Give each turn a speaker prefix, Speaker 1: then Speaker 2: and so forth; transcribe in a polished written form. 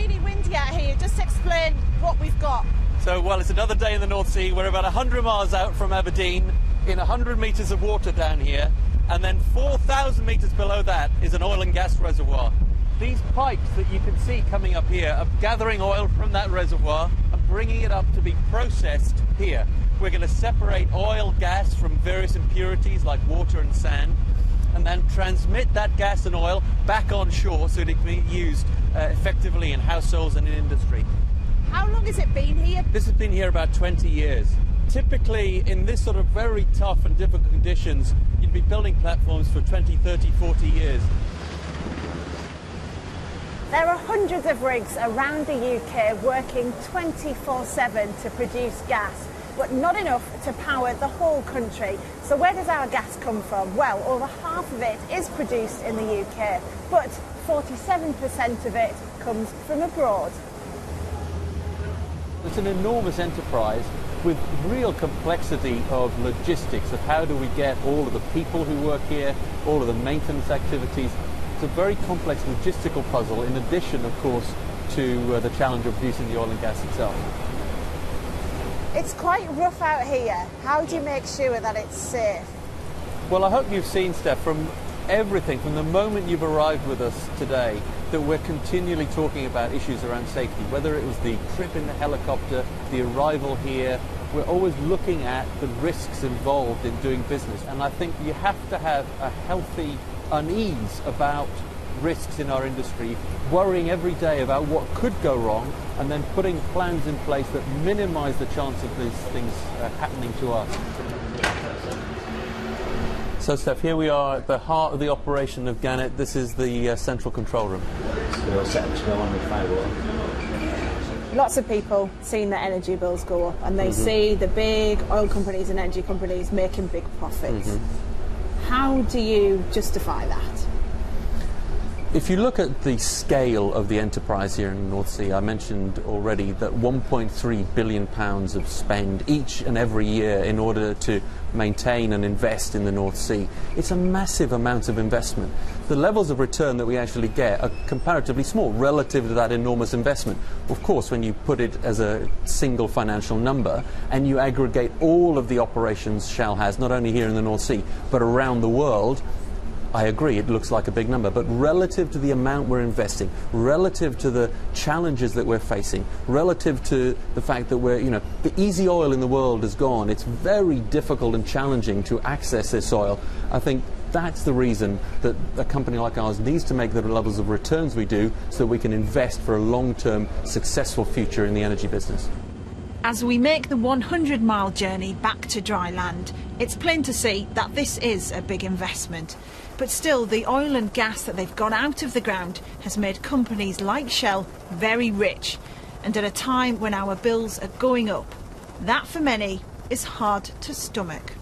Speaker 1: really windy out here. Just explain what we've got.
Speaker 2: So, well, it's another day in the North Sea. We're about 100 miles out from Aberdeen, in 100 metres of water down here, and then 4,000 metres below that is an oil and gas reservoir. These pipes that you can see coming up here are gathering oil from that reservoir and bringing it up to be processed here. We're going to separate oil, gas from various impurities like water and sand, and then transmit that gas and oil back on shore so that it can be used effectively in households and in industry.
Speaker 1: How long has it been here?
Speaker 2: This has been here about 20 years. Typically, in this sort of very tough and difficult conditions, you'd be building platforms for 20, 30, 40 years.
Speaker 1: There are hundreds of rigs around the UK working 24/7 to produce gas, but not enough to power the whole country. So where does our gas come from? Well, over half of it is produced in the UK, but 47% of it comes from abroad.
Speaker 2: It's an enormous enterprise with real complexity of logistics, of how do we get all of the people who work here, all of the maintenance activities. It's a very complex logistical puzzle, in addition, of course, to the challenge of producing the oil and gas itself.
Speaker 1: It's quite rough out here. How do you make sure that it's safe?
Speaker 2: Well, I hope you've seen, Steph, from everything, from the moment you've arrived with us today, that we're continually talking about issues around safety, whether it was the trip in the helicopter, the arrival here. We're always looking at the risks involved in doing business, and I think you have to have a healthy unease about risks in our industry, worrying every day about what could go wrong, and then putting plans in place that minimise the chance of these things happening to us. So, Steph, here we are at the heart of the operation of Gannet. This is the central control room.
Speaker 3: We're all set up to go on with firewall.
Speaker 1: Lots of people seeing their energy bills go up, and they see the big oil companies and energy companies making big profits. How do you justify that?
Speaker 2: If you look at the scale of the enterprise here in the North Sea, I mentioned already that £1.3 billion of spend each and every year in order to maintain and invest in the North Sea. It's a massive amount of investment. The levels of return that we actually get are comparatively small relative to that enormous investment. Of course, when you put it as a single financial number and you aggregate all of the operations Shell has, not only here in the North Sea, but around the world, I agree, it looks like a big number, but relative to the amount we're investing, relative to the challenges that we're facing, relative to the fact that the easy oil in the world is gone, it's very difficult and challenging to access this oil. I think that's the reason that a company like ours needs to make the levels of returns we do so that we can invest for a long-term successful future in the energy business.
Speaker 4: As we make the 100-mile journey back to dry land, it's plain to see that this is a big investment. But still, the oil and gas that they've got out of the ground has made companies like Shell very rich. And at a time when our bills are going up, that for many is hard to stomach.